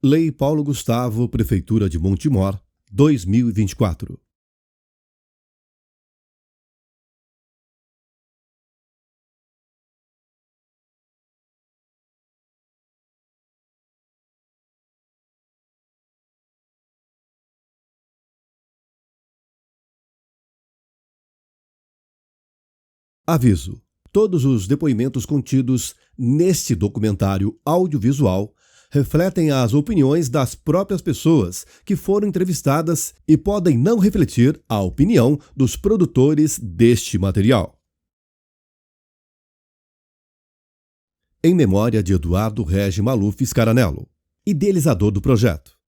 Lei Paulo Gustavo, Prefeitura de Montemor, 2024. Aviso: todos os depoimentos contidos neste documentário audiovisual refletem as opiniões das próprias pessoas que foram entrevistadas e podem não refletir a opinião dos produtores deste material. Em memória de Eduardo Regi Maluf Scaranello, idealizador do projeto.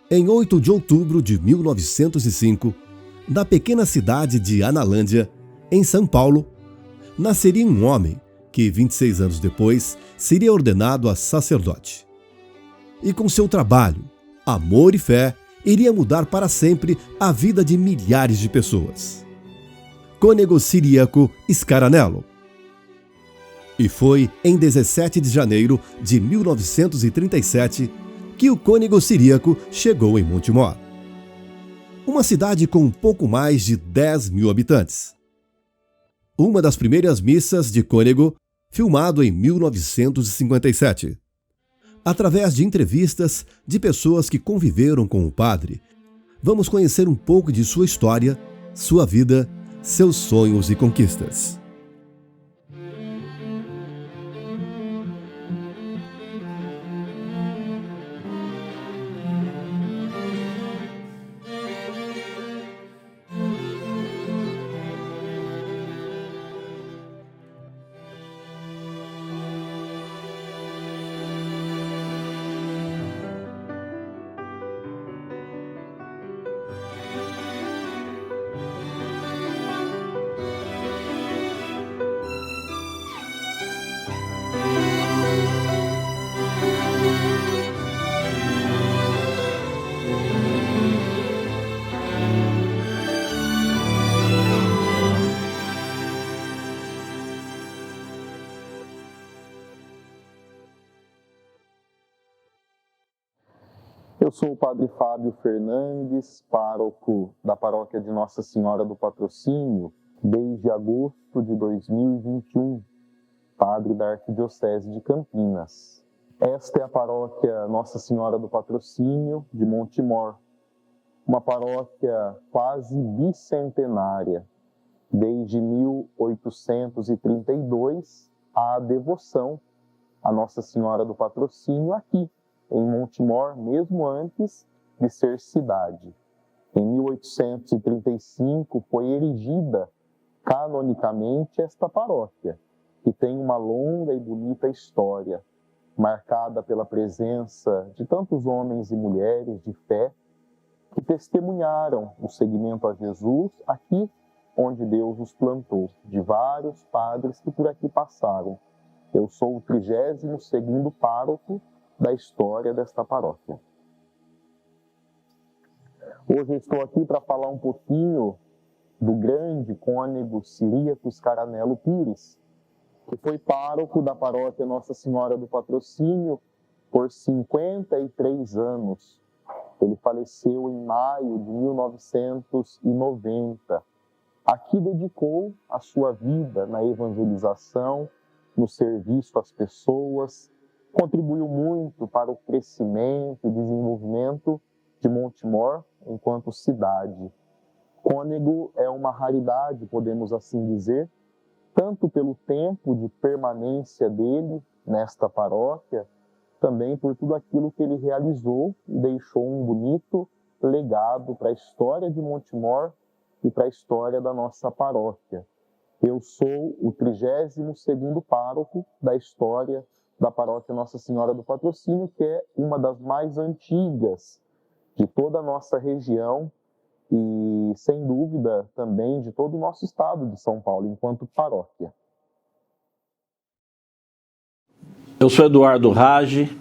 Em 8 de outubro de 1905, na pequena cidade de Analândia, em São Paulo, nasceria um homem que, 26 anos depois, seria ordenado a sacerdote. E com seu trabalho, amor e fé, iria mudar para sempre a vida de milhares de pessoas. Cônego Ciríaco Scaranello. E foi em 17 de janeiro de 1937 que o cônego ciríaco chegou em Montemor, uma cidade com um pouco mais de 10 mil habitantes. Uma das primeiras missas de Cônego, filmado em 1957. Através de entrevistas de pessoas que conviveram com o padre, vamos conhecer um pouco de sua história, sua vida, seus sonhos e conquistas. Eu sou o Padre Fábio Fernandes, pároco da paróquia de Nossa Senhora do Patrocínio, desde agosto de 2021, padre da Arquidiocese de Campinas. Esta é a paróquia Nossa Senhora do Patrocínio de Montemor, uma paróquia quase bicentenária. Desde 1832, há a devoção à Nossa Senhora do Patrocínio aqui, em Montemor, mesmo antes de ser cidade. Em 1835 foi erigida canonicamente esta paróquia, que tem uma longa e bonita história, marcada pela presença de tantos homens e mulheres de fé que testemunharam o seguimento a Jesus aqui onde Deus os plantou, de vários padres que por aqui passaram. Eu sou o 32º pároco da história desta paróquia. Hoje eu estou aqui para falar um pouquinho do grande cônego Ciríaco Scaranello Pires, que foi pároco da paróquia Nossa Senhora do Patrocínio por 53 anos. Ele faleceu em maio de 1990. Aqui dedicou a sua vida na evangelização, no serviço às pessoas, contribuiu muito para o crescimento e desenvolvimento de Montemor enquanto cidade. Cônego é uma raridade, podemos assim dizer, tanto pelo tempo de permanência dele nesta paróquia, também por tudo aquilo que ele realizou e deixou um bonito legado para a história de Montemor e para a história da nossa paróquia. Eu sou o 32º pároco da história da paróquia Nossa Senhora do Patrocínio, que é uma das mais antigas de toda a nossa região e, sem dúvida, também de todo o nosso estado de São Paulo, enquanto paróquia. Eu sou Eduardo Ragi,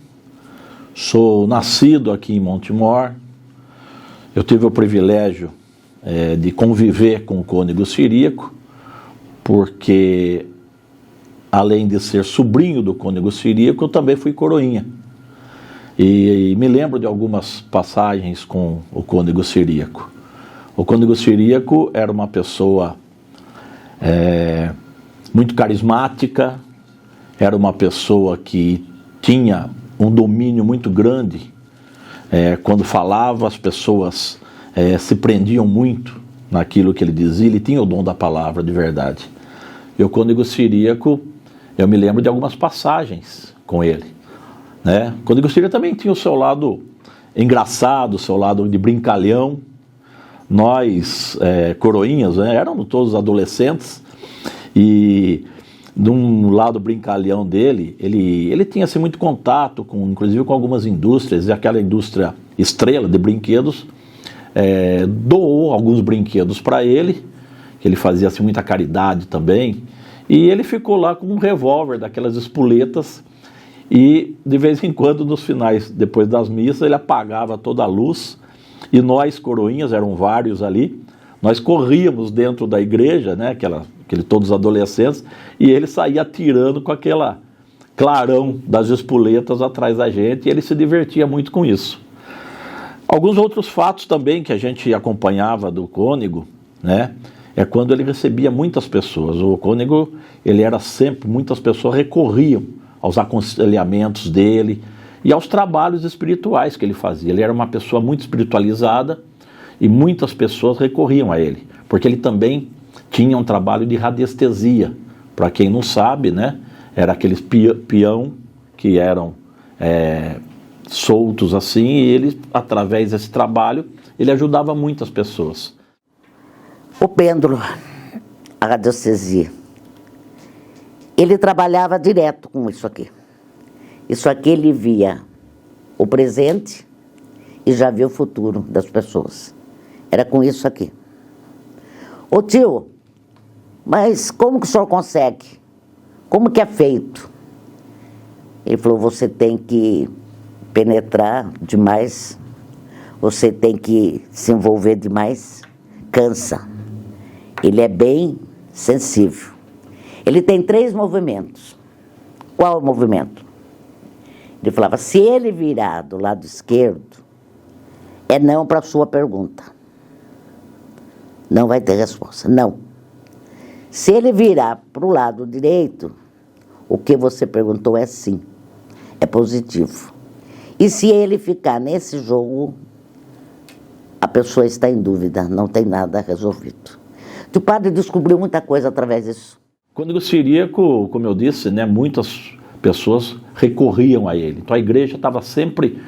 Sou nascido aqui em Montemor. Eu tive o privilégio de conviver com o cônego Ciríaco, porque além de ser sobrinho do cônego Ciríaco, eu também fui coroinha. E me lembro de algumas passagens com o cônego Ciríaco. O cônego Ciríaco era uma pessoa muito carismática, era uma pessoa que tinha um domínio muito grande. Quando falava, as pessoas se prendiam muito naquilo que ele dizia. Ele tinha o dom da palavra de verdade. E o cônego Ciríaco, eu me lembro de algumas passagens com ele, né? O cônego Ciríaco também tinha o seu lado engraçado, o seu lado de brincalhão. Nós, coroinhas, né, éramos todos adolescentes, e de um lado brincalhão dele, ele tinha assim, muito contato, inclusive com algumas indústrias, e aquela indústria Estrela de brinquedos doou alguns brinquedos para ele, que ele fazia assim, muita caridade também, e ele ficou lá com um revólver daquelas espoletas, e de vez em quando, nos finais, depois das missas, ele apagava toda a luz, e nós, coroinhas, eram vários ali, nós corríamos dentro da igreja, né, todos adolescentes, e ele saía atirando com aquela clarão das espoletas atrás da gente, e ele se divertia muito com isso. Alguns outros fatos também que a gente acompanhava do cônego, né, é quando ele recebia muitas pessoas. O cônego, ele era sempre, muitas pessoas recorriam aos aconselhamentos dele e aos trabalhos espirituais que ele fazia. Ele era uma pessoa muito espiritualizada e muitas pessoas recorriam a ele, porque ele também tinha um trabalho de radiestesia. Para quem não sabe, né, era aqueles peão que eram soltos assim, e ele, através desse trabalho, ele ajudava muitas pessoas. O pêndulo, a radiestesia, ele trabalhava direto com isso aqui. Isso aqui ele via o presente e já via o futuro das pessoas. Era com isso aqui. Ô tio, mas como que o senhor consegue? Como que é feito? Ele falou, você tem que penetrar demais, você tem que se envolver demais, cansa. Ele é bem sensível. Ele tem 3 movimentos. Qual o movimento? Ele falava, se ele virar do lado esquerdo, é não para a sua pergunta. Não vai ter resposta, não. Se ele virar para o lado direito, o que você perguntou é sim, é positivo. E se ele ficar nesse jogo, a pessoa está em dúvida, não tem nada resolvido. O padre descobriu muita coisa através disso. Quando o Ciríaco, como eu disse, né, muitas pessoas recorriam a ele. Então a igreja estava sempre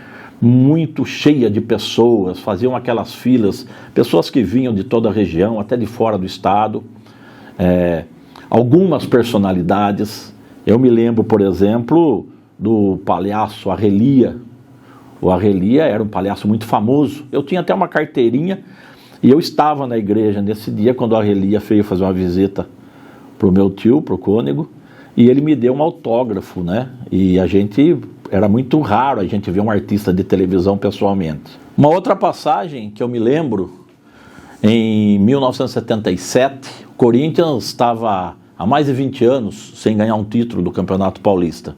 muito cheia de pessoas, faziam aquelas filas, pessoas que vinham de toda a região, até de fora do estado, algumas personalidades. Eu me lembro, por exemplo, do palhaço Arrelia. O Arrelia era um palhaço muito famoso. Eu tinha até uma carteirinha e eu estava na igreja nesse dia quando o Arrelia veio fazer uma visita para o meu tio, para o cônego, e ele me deu um autógrafo, né? E era muito raro a gente ver um artista de televisão pessoalmente. Uma outra passagem que eu me lembro, em 1977, o Corinthians estava há mais de 20 anos sem ganhar um título do Campeonato Paulista.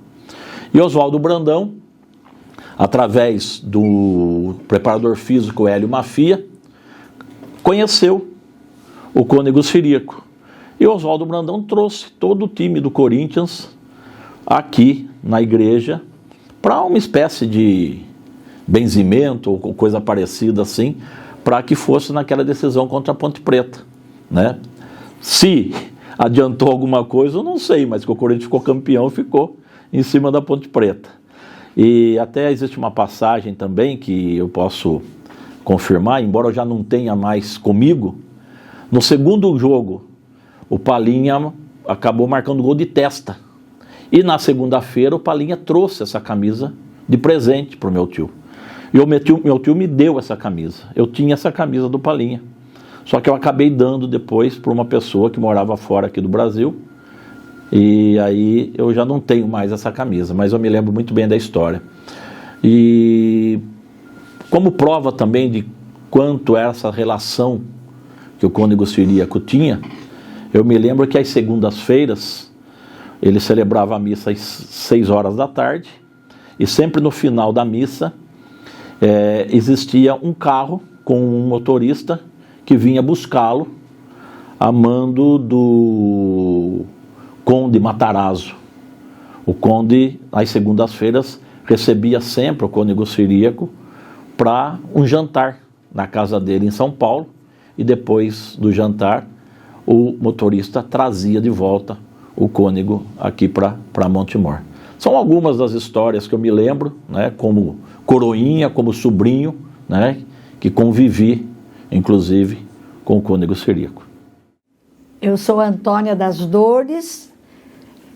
E Oswaldo Brandão, através do preparador físico Hélio Mafia, conheceu o cônego Ciríaco. E Oswaldo Brandão trouxe todo o time do Corinthians aqui na igreja para uma espécie de benzimento ou coisa parecida assim, para que fosse naquela decisão contra a Ponte Preta, né? Se adiantou alguma coisa, eu não sei, mas que o Corinthians ficou campeão, ficou em cima da Ponte Preta. E até existe uma passagem também que eu posso confirmar, embora eu já não tenha mais comigo. No segundo jogo, o Palinha acabou marcando gol de testa. E na segunda-feira o Palinha trouxe essa camisa de presente para o meu tio. E meu tio me deu essa camisa. Eu tinha essa camisa do Palinha. Só que eu acabei dando depois para uma pessoa que morava fora aqui do Brasil. E aí eu já não tenho mais essa camisa, mas eu me lembro muito bem da história. E como prova também de quanto essa relação que o cônego siríaco tinha, eu me lembro que às segundas-feiras ele celebrava a missa às 6 horas da tarde, e sempre no final da missa existia um carro com um motorista que vinha buscá-lo a mando do conde Matarazzo. O conde, às segundas-feiras, recebia sempre o cônego siríaco para um jantar na casa dele em São Paulo, e depois do jantar o motorista trazia de volta o cônego aqui para Montemor. São algumas das histórias que eu me lembro, né, como coroinha, como sobrinho, né, que convivi, inclusive, com o cônego siríaco. Eu sou Antônia das Dores,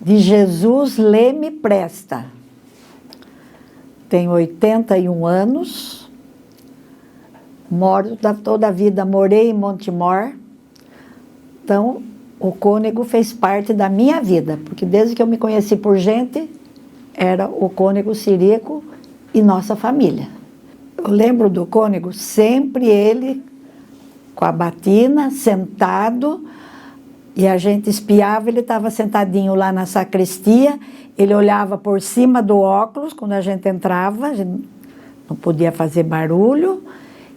de Jesus Leme Presta. Tenho 81 anos, toda a vida morei em Montemor, então o cônego fez parte da minha vida, porque desde que eu me conheci por gente, era o cônego siríaco e nossa família. Eu lembro do cônego, sempre ele com a batina, sentado, e a gente espiava, ele estava sentadinho lá na sacristia, ele olhava por cima do óculos quando a gente entrava, a gente não podia fazer barulho,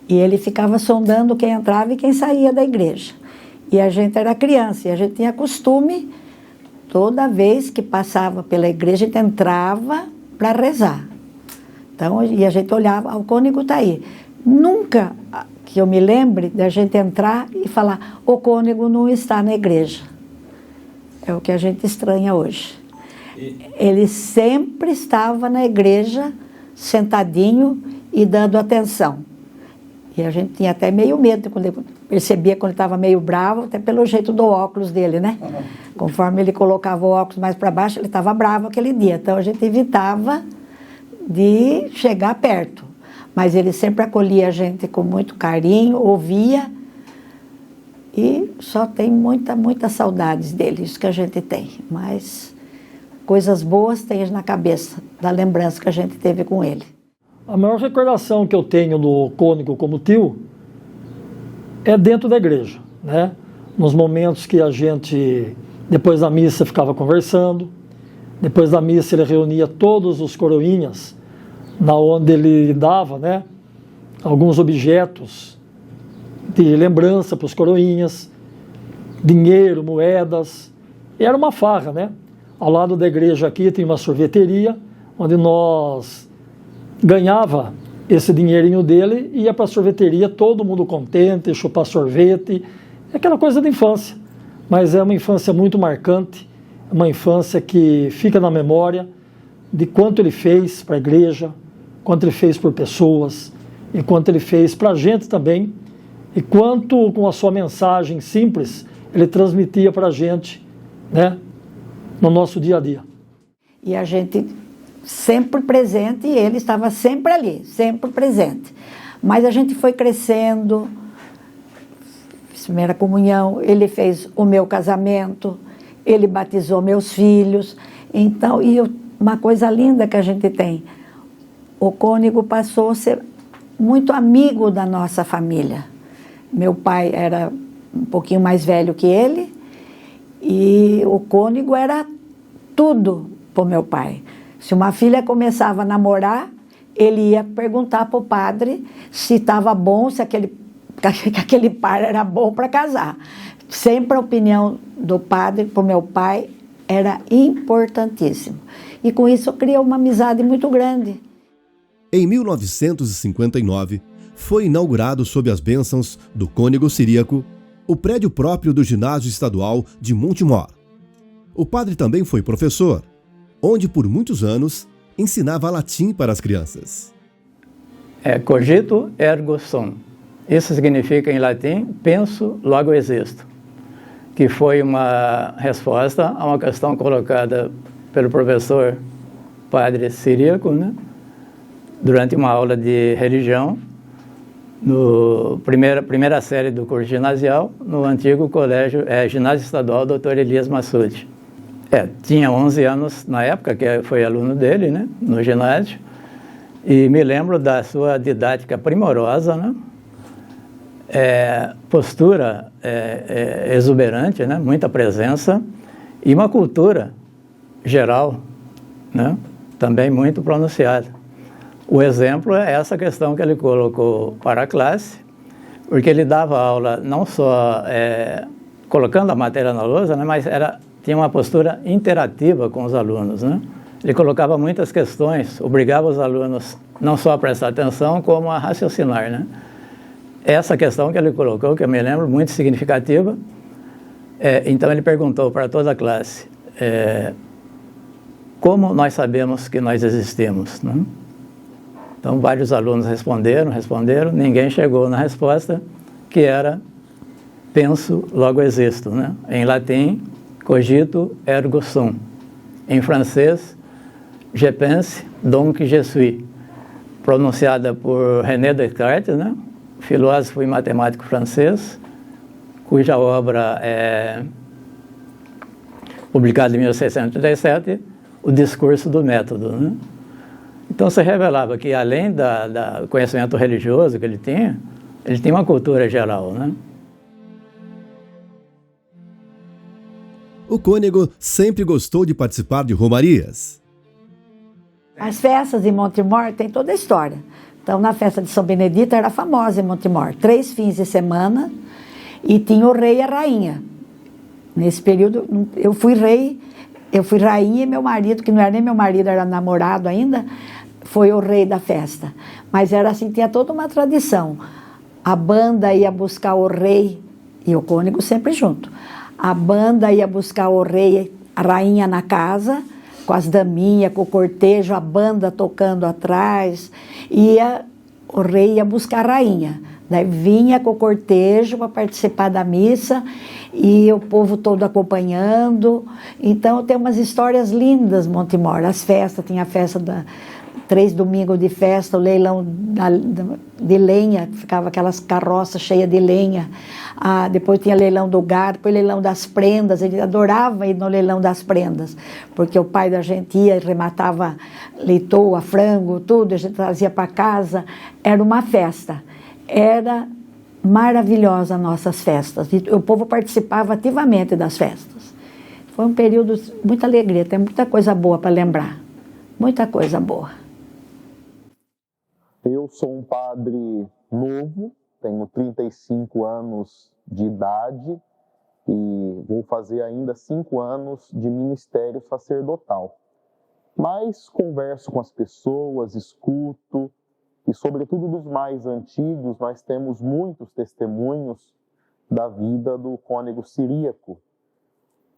e ele ficava sondando quem entrava e quem saía da igreja. E a gente era criança, e a gente tinha costume, toda vez que passava pela igreja, a gente entrava para rezar. Então, e a gente olhava, o cônego está aí. Nunca que eu me lembre da gente entrar e falar, o cônego não está na igreja. É o que a gente estranha hoje. Ele sempre estava na igreja, sentadinho e dando atenção. E a gente tinha até meio medo, quando ele percebia quando ele estava meio bravo, até pelo jeito do óculos dele, né? Conforme ele colocava o óculos mais para baixo, ele estava bravo aquele dia. Então a gente evitava de chegar perto. Mas ele sempre acolhia a gente com muito carinho, ouvia, e só tem muita saudades dele, isso que a gente tem. Mas coisas boas tem na cabeça, da lembrança que a gente teve com ele. A maior recordação que eu tenho do cônego como tio é dentro da igreja, né? Nos momentos que a gente, depois da missa, ficava conversando. Depois da missa ele reunia todos os coroinhas, na onde ele dava, né, alguns objetos de lembrança para os coroinhas, dinheiro, moedas. E era uma farra, né? Ao lado da igreja aqui tem uma sorveteria, onde nós ganhava esse dinheirinho dele e ia para a sorveteria, todo mundo contente, chupar sorvete, aquela coisa da infância. Mas é uma infância muito marcante, uma infância que fica na memória de quanto ele fez para a igreja, quanto ele fez por pessoas, e quanto ele fez para a gente também, e quanto com a sua mensagem simples ele transmitia para a gente, né, no nosso dia a dia. E a gente sempre presente, e ele estava sempre ali, sempre presente. Mas a gente foi crescendo, primeira comunhão, ele fez o meu casamento, ele batizou meus filhos. Então, uma coisa linda que a gente tem, o cônego passou a ser muito amigo da nossa família. Meu pai era um pouquinho mais velho que ele, e o cônego era tudo para o meu pai. Se uma filha começava a namorar, ele ia perguntar para o padre se estava bom, se aquele par era bom para casar. Sempre a opinião do padre para o meu pai era importantíssima. E com isso criou uma amizade muito grande. Em 1959, foi inaugurado sob as bênçãos do cônego siríaco o prédio próprio do Ginásio Estadual de Montemor. O padre também foi professor, onde por muitos anos ensinava latim para as crianças. Cogito ergo sum. Isso significa em latim, penso, logo existo. Que foi uma resposta a uma questão colocada pelo professor padre siríaco, né? Durante uma aula de religião, no primeira série do curso ginasial, no antigo colégio Ginásio Estadual Dr. Elias Massucci. Tinha 11 anos na época, que foi aluno dele, né, no ginásio, E me lembro da sua didática primorosa, né? Postura exuberante, né? Muita presença e uma cultura geral, né? Também muito pronunciada. O exemplo é essa questão que ele colocou para a classe, porque ele dava aula não só colocando a matéria na lousa, né? Mas tinha uma postura interativa com os alunos, né? Ele colocava muitas questões, obrigava os alunos não só a prestar atenção, como a raciocinar, né? Essa questão que ele colocou, que eu me lembro, muito significativa. Então ele perguntou para toda a classe, como nós sabemos que nós existimos, né? Então vários alunos responderam, ninguém chegou na resposta, que era penso, logo existo, né? Em latim, cogito, ergo sum. Em francês, je pense, donc je suis. Pronunciada por René Descartes, né? Filósofo e matemático francês, cuja obra é publicada em 1637, O Discurso do Método, né? Então se revelava que, além do conhecimento religioso que ele tinha uma cultura geral, né? O Cônego sempre gostou de participar de romarias. As festas em Montemor tem toda a história. Então, na festa de São Benedito era famosa em Montemor. 3 fins de semana e tinha o rei e a rainha. Nesse período, eu fui rainha e meu marido, que não era nem meu marido, era namorado ainda, foi o rei da festa. Mas era assim, tinha toda uma tradição. A banda ia buscar o rei e o cônego sempre junto. A banda ia buscar o rei, a rainha na casa, com as daminhas, com o cortejo, a banda tocando atrás. O rei ia buscar a rainha. Daí vinha com o cortejo para participar da missa e o povo todo acompanhando. Então tem umas histórias lindas, Montemor. As festas, tinha a festa 3 domingos de festa, o leilão de lenha, ficava aquelas carroças cheias de lenha. Depois tinha leilão do gado, depois leilão das prendas. Ele adorava ir no leilão das prendas, porque o pai da gente ia e rematava leitoa, frango, tudo, a gente trazia para casa. Era uma festa. Era maravilhosa as nossas festas. E o povo participava ativamente das festas. Foi um período de muita alegria, tem muita coisa boa para lembrar. Muita coisa boa. Eu sou um padre novo, tenho 35 anos de idade e vou fazer ainda 5 anos de ministério sacerdotal. Mas converso com as pessoas, escuto, e sobretudo dos mais antigos, nós temos muitos testemunhos da vida do cônego siríaco,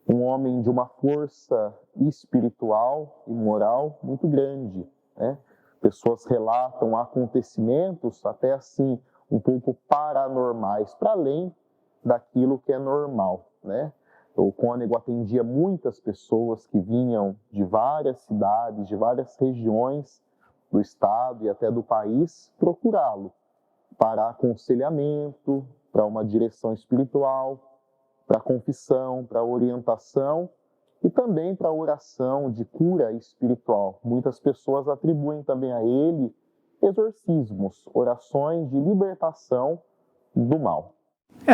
um homem de uma força espiritual e moral muito grande, né? Pessoas relatam acontecimentos até assim um pouco paranormais, para além daquilo que é normal, né? O cônego atendia muitas pessoas que vinham de várias cidades, de várias regiões do estado e até do país, procurá-lo para aconselhamento, para uma direção espiritual, para confissão, para orientação e também para oração de cura espiritual. Muitas pessoas atribuem também a ele exorcismos, orações de libertação do mal.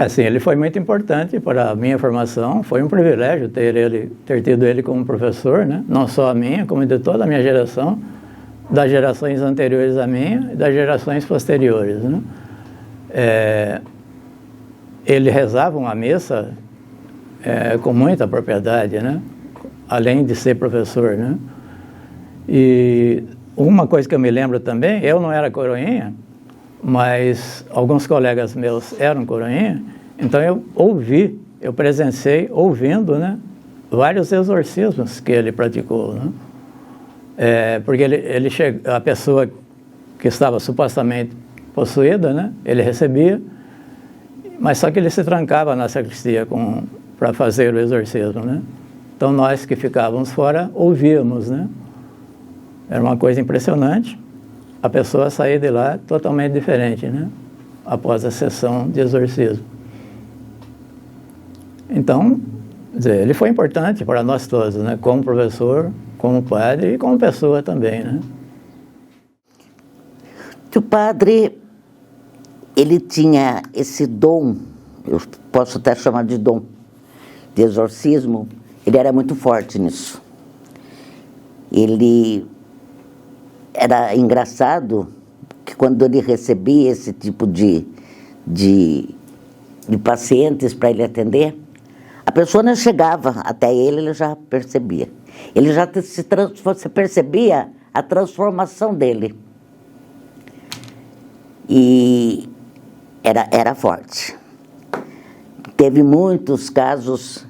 Sim, ele foi muito importante para a minha formação. Foi um privilégio ter tido ele como professor, né? Não só a minha, como de toda a minha geração, das gerações anteriores à minha e das gerações posteriores, né? Ele rezava uma missa com muita propriedade, né? Além de ser professor, né? E uma coisa que eu me lembro também, eu não era coroinha, mas alguns colegas meus eram coroinha, então eu presenciei ouvindo, né, vários exorcismos que ele praticou, né? Porque a pessoa que estava supostamente possuída, né, ele recebia, mas só que ele se trancava na sacristia para fazer o exorcismo, né? Então nós que ficávamos fora ouvíamos, né? Era uma coisa impressionante. A pessoa sair de lá totalmente diferente, né? Após a sessão de exorcismo. Então, ele foi importante para nós todos, né? Como professor, como padre e como pessoa também, né? O padre, ele tinha esse dom, eu posso até chamar de dom, de exorcismo, ele era muito forte nisso. Ele era engraçado que quando ele recebia esse tipo de pacientes para ele atender, a pessoa não chegava até ele já percebia. Ele já você percebia a transformação dele. E era forte. Teve muitos casos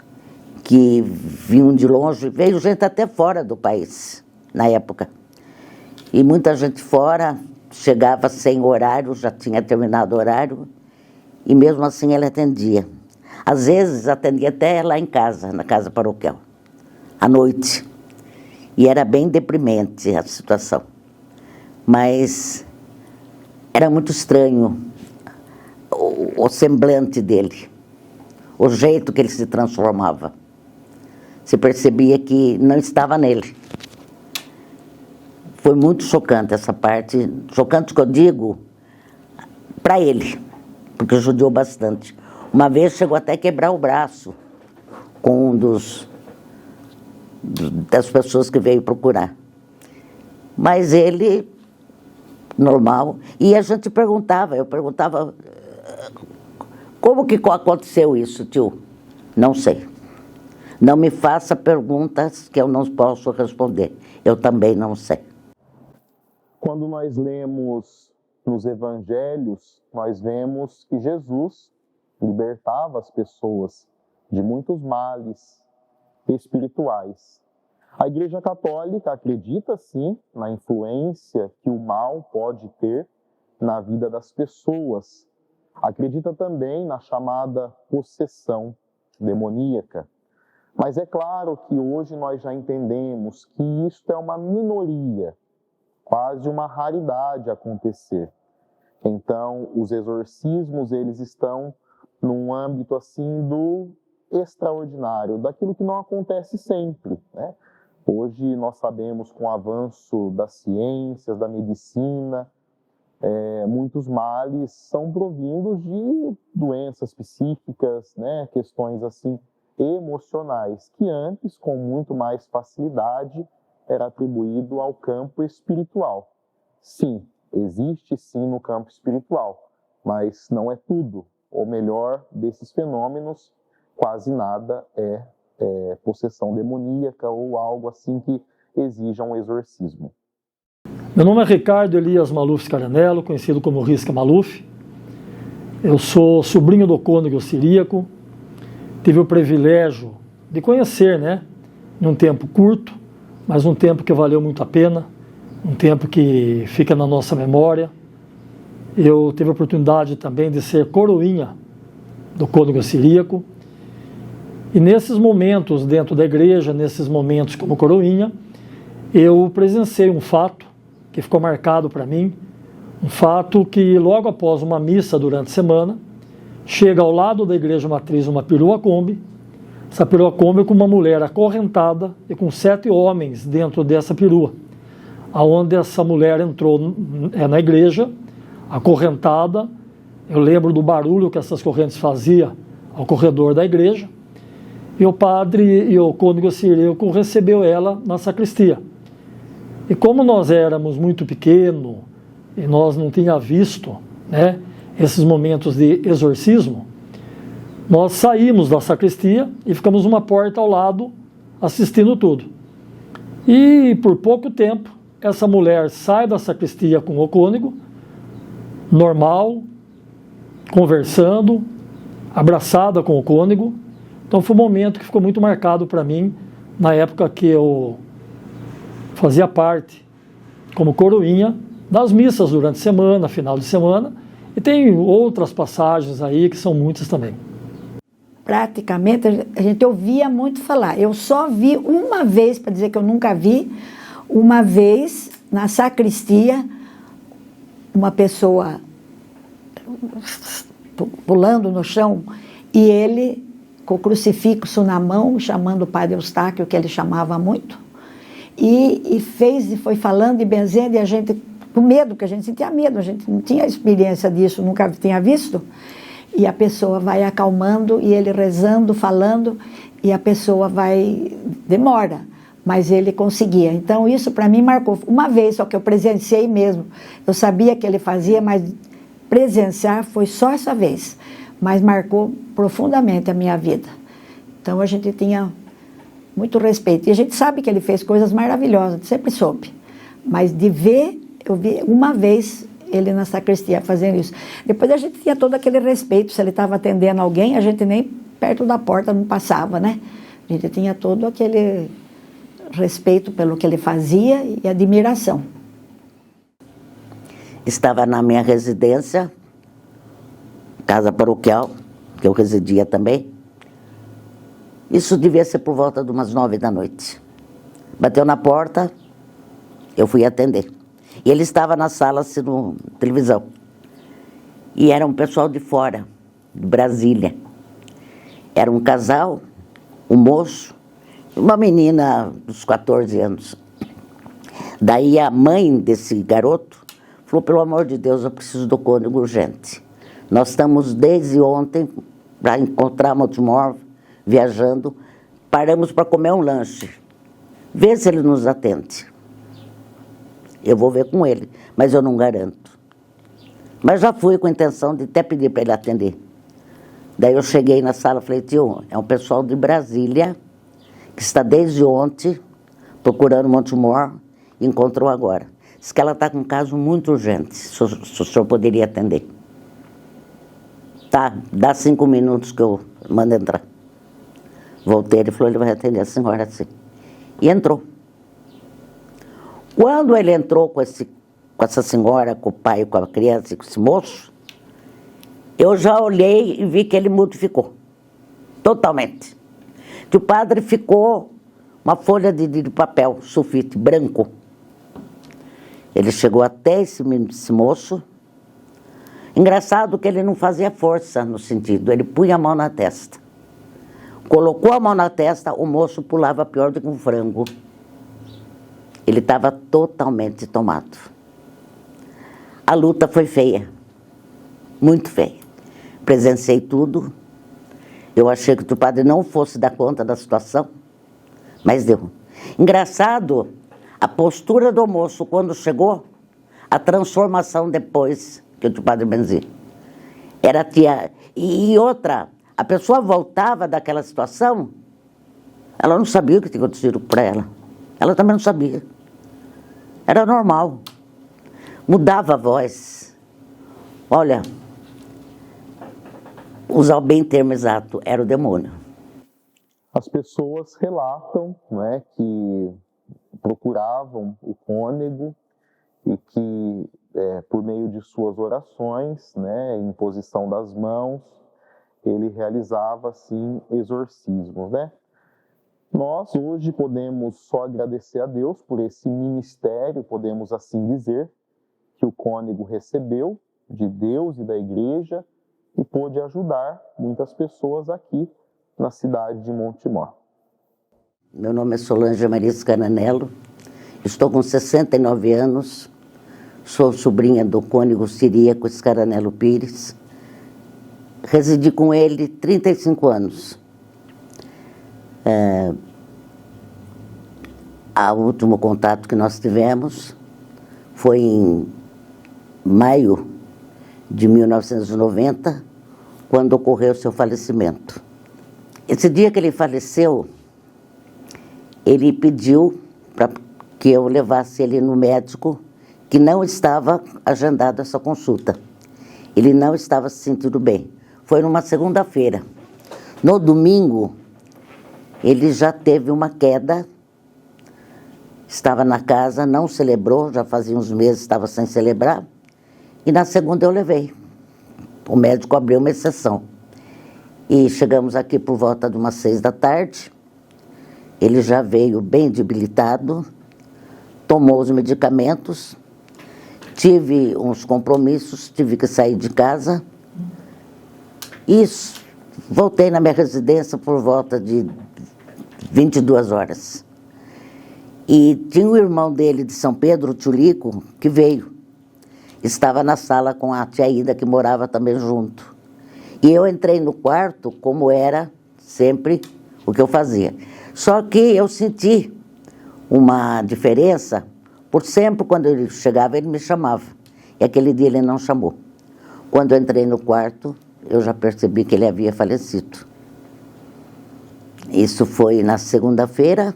que vinham de longe, veio gente até fora do país, na época. E muita gente fora chegava sem horário, já tinha terminado o horário, e mesmo assim ele atendia. Às vezes atendia até lá em casa, na casa paroquial, à noite. E era bem deprimente a situação. Mas era muito estranho o semblante dele, o jeito que ele se transformava. Você percebia que não estava nele. Foi muito chocante essa parte, chocante que eu digo, para ele, porque judiou bastante. Uma vez chegou até a quebrar o braço com um das pessoas que veio procurar. Mas ele, normal, e a gente perguntava, eu perguntava, como que aconteceu isso, tio? Não sei. Não me faça perguntas que eu não posso responder. Eu também não sei. Quando nós lemos nos evangelhos, nós vemos que Jesus libertava as pessoas de muitos males espirituais. A Igreja Católica acredita, sim, na influência que o mal pode ter na vida das pessoas. Acredita também na chamada possessão demoníaca. Mas é claro que hoje nós já entendemos que isto é uma minoria, quase uma raridade acontecer. Então, os exorcismos, eles estão num âmbito assim do extraordinário, daquilo que não acontece sempre, né? Hoje nós sabemos, com o avanço das ciências, da medicina, muitos males são provindos de doenças psíquicas, né? Questões assim emocionais, que antes, com muito mais facilidade, era atribuído ao campo espiritual. Sim, existe sim no campo espiritual, mas não é tudo. Ou melhor, desses fenômenos, quase nada é possessão demoníaca ou algo assim que exija um exorcismo. Meu nome é Ricardo Elias Maluf Scaranello, conhecido como Risca Maluf. Eu sou sobrinho do cônego siríaco. Tive o privilégio de conhecer, né, num tempo curto, mas um tempo que valeu muito a pena, um tempo que fica na nossa memória. Eu tive a oportunidade também de ser coroinha do cônego siríaco. E nesses momentos dentro da igreja, nesses momentos como coroinha, eu presenciei um fato que ficou marcado para mim, um fato que logo após uma missa durante a semana, chega ao lado da igreja matriz uma perua Kombi, essa perua Kombi com uma mulher acorrentada e com 7 homens dentro dessa perua, aonde essa mulher entrou na igreja, acorrentada. Eu lembro do barulho que essas correntes faziam ao corredor da igreja, e o padre e o cônego siríaco recebeu ela na sacristia. E como nós éramos muito pequenos e nós não tínhamos visto, né, esses momentos de exorcismo, nós saímos da sacristia e ficamos numa porta ao lado assistindo tudo. E por pouco tempo, essa mulher sai da sacristia com o cônego, normal, conversando, abraçada com o cônego. Então foi um momento que ficou muito marcado para mim, na época que eu fazia parte, como coroinha, das missas durante a semana, final de semana, e tem outras passagens aí que são muitas também. Praticamente a gente ouvia muito falar. Eu só vi uma vez, para dizer que eu nunca vi, uma vez na sacristia, uma pessoa pulando no chão e ele com o crucifixo na mão, chamando o padre Eustáquio, que ele chamava muito, e foi falando e benzendo, e a gente o medo, que a gente sentia medo, a gente não tinha experiência disso, nunca tinha visto. E a pessoa vai acalmando, e ele rezando, falando, e a pessoa demora, mas ele conseguia. Então isso para mim marcou. Uma vez só que eu presenciei mesmo, eu sabia que ele fazia, mas presenciar foi só essa vez, mas marcou profundamente a minha vida. Então a gente tinha muito respeito, e a gente sabe que ele fez coisas maravilhosas, sempre soube, mas de ver, eu vi uma vez ele na sacristia fazendo isso. Depois a gente tinha todo aquele respeito, se ele estava atendendo alguém, a gente nem perto da porta não passava, né? A gente tinha todo aquele respeito pelo que ele fazia e admiração. Estava na minha residência, casa paroquial, que eu residia também. Isso devia ser por volta de umas 9 da noite. Bateu na porta, eu fui atender. E ele estava na sala assistindo televisão. E era um pessoal de fora, de Brasília. Era um casal, um moço, uma menina dos 14 anos. Daí a mãe desse garoto falou, pelo amor de Deus, eu preciso do cônego urgente. Nós estamos desde ontem para encontrar Montemor, viajando, paramos para comer um lanche. Vê se ele nos atende. Eu vou ver com ele, mas eu não garanto. Mas já fui com a intenção de até pedir para ele atender. Daí eu cheguei na sala e falei, tio, é um pessoal de Brasília que está desde ontem procurando Montemor e encontrou agora. Diz que ela está com um caso muito urgente, se o senhor poderia atender. Tá, dá 5 minutos que eu mando entrar. Voltei, ele falou, ele vai atender a senhora assim. E entrou. Quando ele entrou com essa senhora, com o pai e com a criança e com esse moço, eu já olhei e vi que ele modificou. Totalmente. Que o padre ficou uma folha de papel, sulfite, branco. Ele chegou até esse moço. Engraçado que ele não fazia força no sentido, ele punha a mão na testa. Colocou a mão na testa, o moço pulava pior do que um frango. Ele estava totalmente tomado. A luta foi feia, muito feia. Presenciei tudo. Eu achei que o padre não fosse dar conta da situação, mas deu. Engraçado, a postura do moço quando chegou, a transformação depois que o padre benzia. Era tia. E outra, a pessoa voltava daquela situação, ela não sabia o que tinha acontecido para ela. Ela também não sabia. Era normal. Mudava a voz. Olha, usar o bem termo exato, era o demônio. As pessoas relatam, né, que procuravam o cônego e que, por meio de suas orações, né, imposição das mãos, ele realizava, assim, exorcismos, né? Nós hoje podemos só agradecer a Deus por esse ministério, podemos assim dizer, que o cônego recebeu de Deus e da igreja e pôde ajudar muitas pessoas aqui na cidade de Montemor. Meu nome é Solange Maria Scaranello, estou com 69 anos, sou sobrinha do cônego siríaco Scaranello Pires, residi com ele 35 anos. O último contato que nós tivemos foi em maio de 1990, quando ocorreu seu falecimento. Esse dia que ele faleceu, ele pediu para que eu levasse ele no médico, que não estava agendado essa consulta. Ele não estava se sentindo bem. Foi numa segunda-feira. No domingo, ele já teve uma queda, estava na casa, não celebrou, já fazia uns meses que estava sem celebrar, e na segunda eu levei. O médico abriu uma exceção. E chegamos aqui por volta de umas 6 da tarde, ele já veio bem debilitado, tomou os medicamentos, tive uns compromissos, tive que sair de casa, e voltei na minha residência por volta de 22 horas. E tinha o irmão dele de São Pedro, o Tchulico, que veio estava na sala com a tia Ida, que morava também junto. E eu entrei no quarto como era sempre o que eu fazia. Só que eu senti uma diferença, por sempre quando ele chegava, ele me chamava. E aquele dia ele não chamou. Quando eu entrei no quarto, eu já percebi que ele havia falecido. Isso foi na segunda-feira.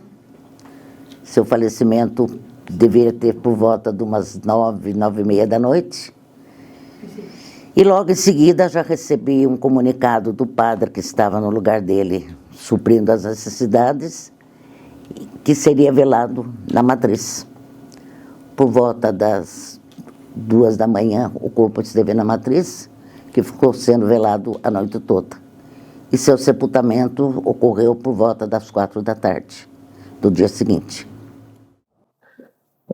Seu falecimento deveria ter por volta de umas 9, 9h30 da noite. E logo em seguida já recebi um comunicado do padre que estava no lugar dele, suprindo as necessidades, que seria velado na matriz. Por volta das 2 da manhã, o corpo esteve na matriz, que ficou sendo velado a noite toda. E seu sepultamento ocorreu por volta das 4 da tarde, do dia seguinte.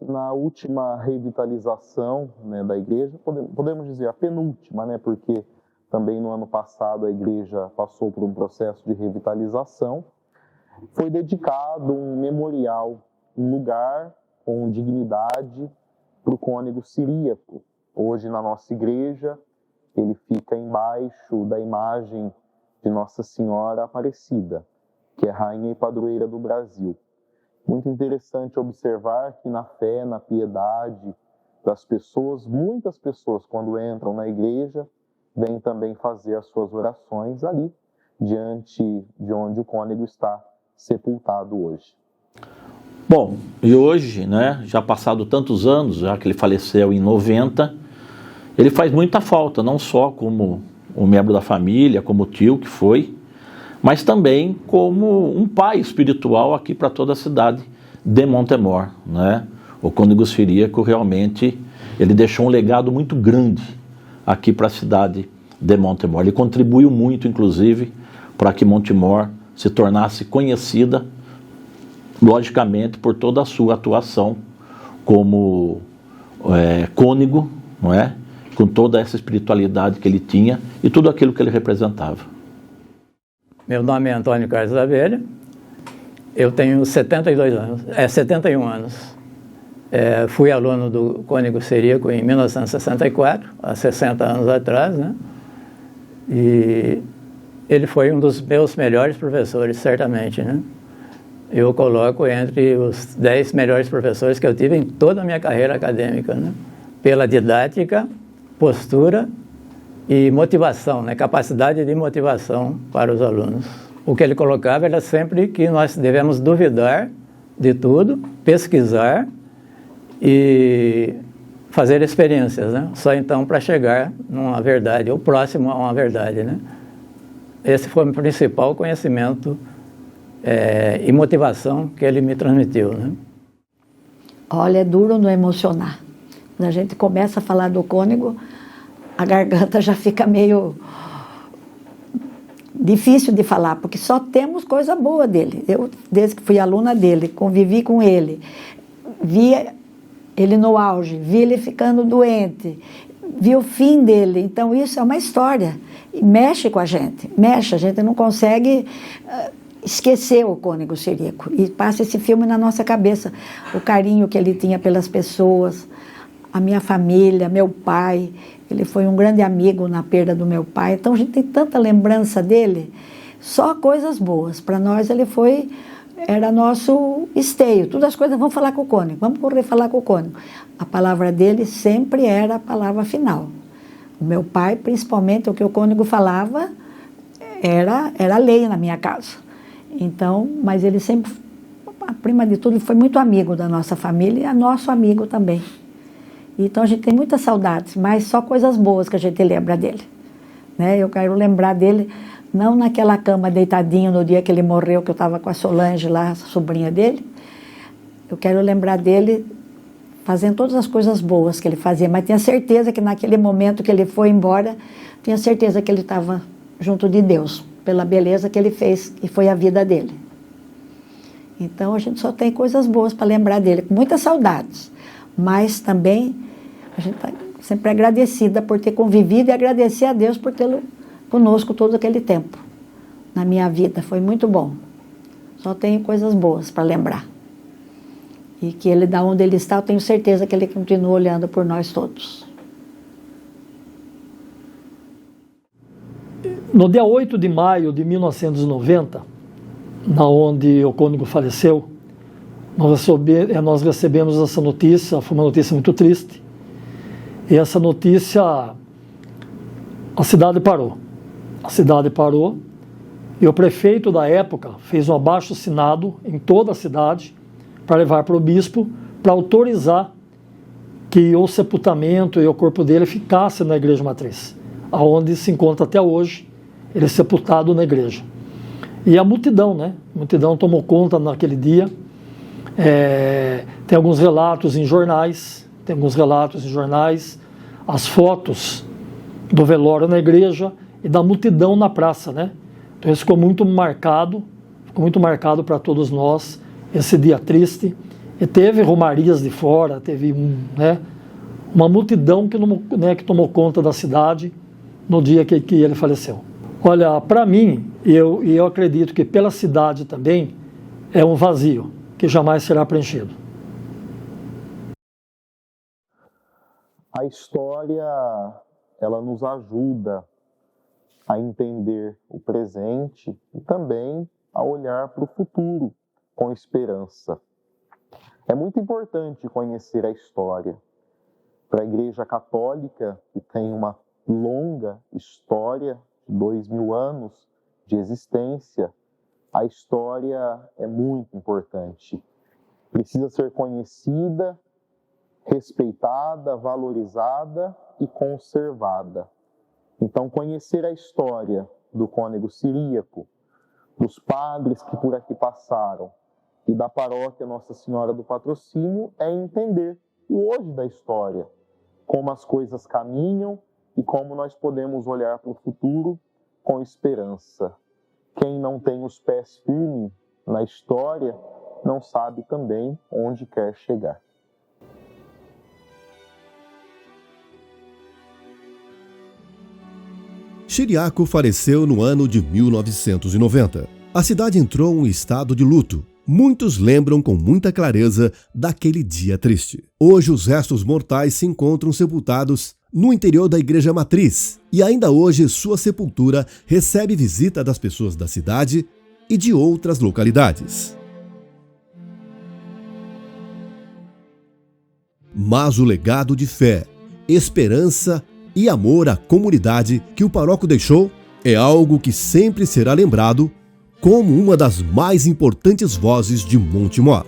Na última revitalização, né, da igreja, podemos dizer a penúltima, né, porque também no ano passado a igreja passou por um processo de revitalização, foi dedicado um memorial, um lugar com dignidade para o cônego siríaco. Hoje na nossa igreja ele fica embaixo da imagem de Nossa Senhora Aparecida, que é rainha e padroeira do Brasil. Muito interessante observar que na fé, na piedade das pessoas, muitas pessoas quando entram na igreja, vêm também fazer as suas orações ali, diante de onde o cônego está sepultado hoje. Bom, e hoje, né, já passado tantos anos, já que ele faleceu em 90, ele faz muita falta, não só como um membro da família, como tio que foi, mas também como um pai espiritual aqui para toda a cidade de Montemor, né? O cônego siríaco realmente, ele deixou um legado muito grande aqui para a cidade de Montemor. Ele contribuiu muito, inclusive, para que Montemor se tornasse conhecida, logicamente, por toda a sua atuação como cônego, não é? Com toda essa espiritualidade que ele tinha e tudo aquilo que ele representava. Meu nome é Antônio Carlos da Velha, eu tenho 71 anos. Fui aluno do cônego siríaco em 1964, há 60 anos atrás, né? E ele foi um dos meus melhores professores, certamente, né? Eu coloco entre os 10 melhores professores que eu tive em toda a minha carreira acadêmica, né? Pela didática, postura e motivação, né? Capacidade de motivação para os alunos. O que ele colocava era sempre que nós devemos duvidar de tudo, pesquisar e fazer experiências, né? Só então para chegar numa verdade, ou próximo a uma verdade, né? Esse foi o meu principal conhecimento e motivação que ele me transmitiu, né? Olha, é duro não emocionar. Quando a gente começa a falar do cônego, a garganta já fica meio difícil de falar, porque só temos coisa boa dele. Eu, desde que fui aluna dele, convivi com ele, via ele no auge, vi ele ficando doente, vi o fim dele. Então isso é uma história, e mexe com a gente, a gente não consegue esquecer o cônego siríaco, e passa esse filme na nossa cabeça, o carinho que ele tinha pelas pessoas, a minha família, meu pai. Ele foi um grande amigo na perda do meu pai, então a gente tem tanta lembrança dele, só coisas boas. Para nós ele era nosso esteio, todas as coisas, vamos falar com o cônego, vamos correr falar com o cônego. A palavra dele sempre era a palavra final. O meu pai, principalmente, o que o cônego falava era lei na minha casa. Então, mas ele sempre, acima de tudo, foi muito amigo da nossa família e é nosso amigo também. Então a gente tem muitas saudades, mas só coisas boas que a gente lembra dele, né? Eu quero lembrar dele, não naquela cama deitadinho no dia que ele morreu, que eu estava com a Solange lá, a sobrinha dele. Eu quero lembrar dele fazendo todas as coisas boas que ele fazia, mas tenho certeza que naquele momento que ele foi embora, tenho certeza que ele estava junto de Deus, pela beleza que ele fez, e foi a vida dele. Então a gente só tem coisas boas para lembrar dele, com muitas saudades. Mas também a gente está sempre agradecida por ter convivido e agradecer a Deus por tê-lo conosco todo aquele tempo. Na minha vida foi muito bom. Só tenho coisas boas para lembrar. E que ele, da onde ele está, eu tenho certeza que ele continua olhando por nós todos. No dia 8 de maio de 1990, na onde o cônego faleceu, nós recebemos essa notícia, foi uma notícia muito triste, e essa notícia, a cidade parou. A cidade parou, e o prefeito da época fez um abaixo-assinado em toda a cidade para levar para o bispo, para autorizar que o sepultamento e o corpo dele ficasse na igreja matriz, aonde se encontra até hoje, ele é sepultado na igreja. E a multidão, né? A multidão tomou conta naquele dia. Tem alguns relatos em jornais, as fotos do velório na igreja e da multidão na praça, né? Então isso ficou muito marcado para todos nós, esse dia triste. E teve romarias de fora, teve uma multidão que tomou conta da cidade no dia que ele faleceu. Olha, para mim, eu acredito que pela cidade também é um vazio que jamais será preenchido. A história, ela nos ajuda a entender o presente e também a olhar para o futuro com esperança. É muito importante conhecer a história. Para a Igreja Católica, que tem uma longa história, 2000 anos de existência, a história é muito importante. Precisa ser conhecida, respeitada, valorizada e conservada. Então, conhecer a história do cônego siríaco, dos padres que por aqui passaram e da paróquia Nossa Senhora do Patrocínio é entender o hoje da história, como as coisas caminham e como nós podemos olhar para o futuro com esperança. Quem não tem os pés firmes na história não sabe também onde quer chegar. Ciriaco faleceu no ano de 1990. A cidade entrou em um estado de luto. Muitos lembram com muita clareza daquele dia triste. Hoje os restos mortais se encontram sepultados no interior da igreja matriz, e ainda hoje sua sepultura recebe visita das pessoas da cidade e de outras localidades. Mas o legado de fé, esperança e amor à comunidade que o paróquio deixou é algo que sempre será lembrado como uma das mais importantes vozes de Montemor.